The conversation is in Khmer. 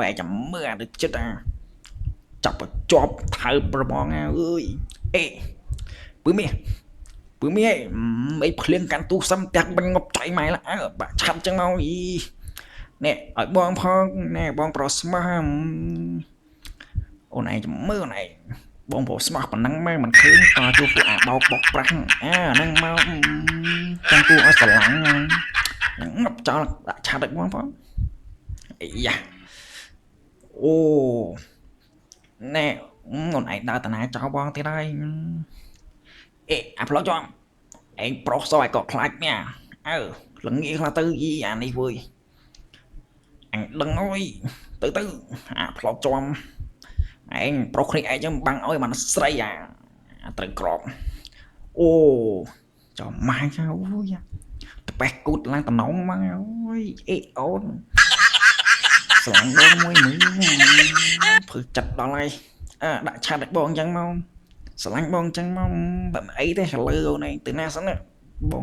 បែកចាំមើលអាទៅចិត្តអាចាប់ជាប់ថើបប្របងអើយអេពឺមីអីភ្លៀងកាន់ទូសំតាក់បាញ់ងប់ចៃម៉ែឡាបាក់ឆាប់ចឹងមកអីនេះឲ្យបងផងណែបងប្រុសស្មោះអូនឯងចាំមើលអូនឯងបងប្រុសស្មោះប៉ុណ្ណឹងម៉ែមិនឃើញតជួពួកអាបោកបោកប្រាស់ហ្នឹងមកចាំគួរឲ្យស្រឡាញ់ងាប់ចោលដាក់ឆាប់ឲ្យបងផងអីយ៉ាអូណែអូនឯងដើរតាណាចោលបងទៀតហើយអេអាផ្លោចំឯងប្រុសសឲ្យក៏ខ្លាចនេះល្ងាខ្លះទៅយីអានេះវើយអញដឹងអើយទៅអាផ្លោចំឯងប្រុសគ្នាឯងចឹងបាំងឲ្យបានស្រីអាត្រូវក្របអូចំម៉ាយអូយតបេះគូតឡើងតំណងមកអូយអេអូនស្លាញ់បងមួយព្រឺចិត្តដល់ហើយដាក់ឆាតឲ្យបងចឹងមកស្រឡាញ់បងចឹងមកបើមិនអីទេឥឡូវអូនឯងទៅណាសិន